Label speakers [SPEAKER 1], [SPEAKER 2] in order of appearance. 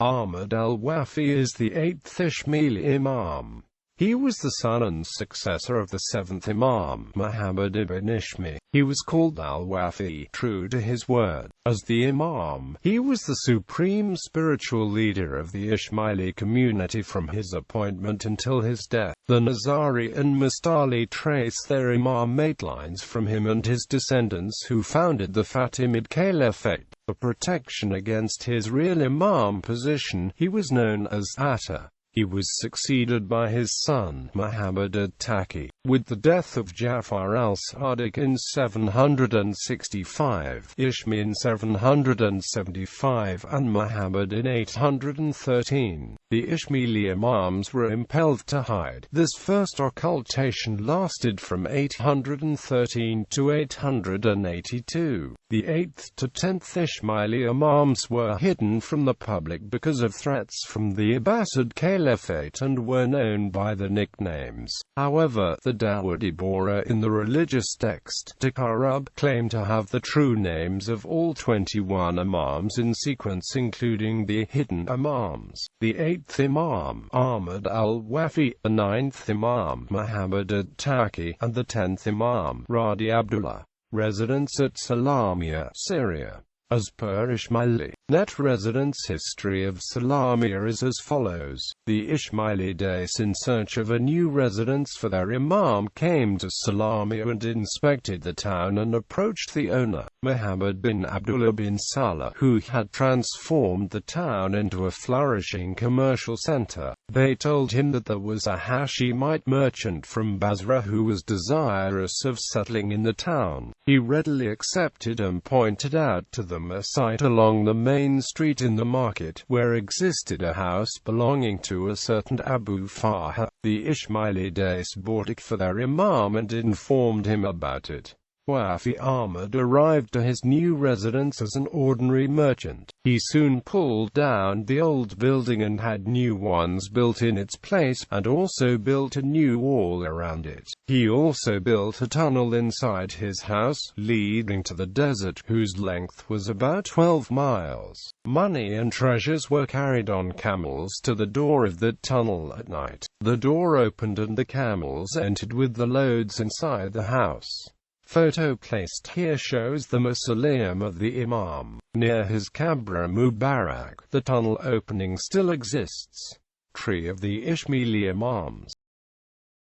[SPEAKER 1] Ahmad al-Wafi is the 8th Isma'ili Imam. He was the son and successor of the 7th Imam, Muhammad ibn Ishmael. He was called al-Wafi, true to his word. As the Imam, he was the supreme spiritual leader of the Ismaili community from his appointment until his death. The Nizari and Mustali trace their imamate lines from him and his descendants who founded the Fatimid Caliphate. For protection against his real Imam position, he was known as Atta. He was succeeded by his son, Muhammad al-Taqi. With the death of Ja'far al-Sadiq in 765, Ishmael in 775 and Muhammad in 813, the Ismaili Imams were impelled to hide. This first occultation lasted from 813 to 882. The 8th to 10th Ismaili Imams were hidden from the public because of threats from the Abbasid Caliphate and were known by the nicknames. However, the Dawudi Bora in the religious text Taqarrub claim to have the true names of all 21 Imams in sequence, including the hidden Imams. The 8th Imam, Ahmad al-Wafi, the 9th Imam, Muhammad al-Taqi, and the 10th Imam, Radi Abdullah. Residence at Salamiyya, Syria. As per Ismaili. Net residence history of Salamiyya is as follows. The Ismaili Days in search of a new residence for their Imam came to Salamiyya and inspected the town and approached the owner, Muhammad bin Abdullah bin Salah, who had transformed the town into a flourishing commercial center. They told him that there was a Hashemite merchant from Basra who was desirous of settling in the town. He readily accepted and pointed out to them a site along the main street in the market, where existed a house belonging to a certain Abu Farha. The Ismaili Days bought it for their Imam and informed him about it. Wafi Ahmad arrived to his new residence as an ordinary merchant. He soon pulled down the old building and had new ones built in its place, and also built a new wall around it. He also built a tunnel inside his house, leading to the desert, whose length was about 12 miles. Money and treasures were carried on camels to the door of the tunnel at night. The door opened and the camels entered with the loads inside the house. Photo placed here shows the mausoleum of the Imam. Near his Kabra Mubarak, the tunnel opening still exists. Tree of the Ismaili Imams.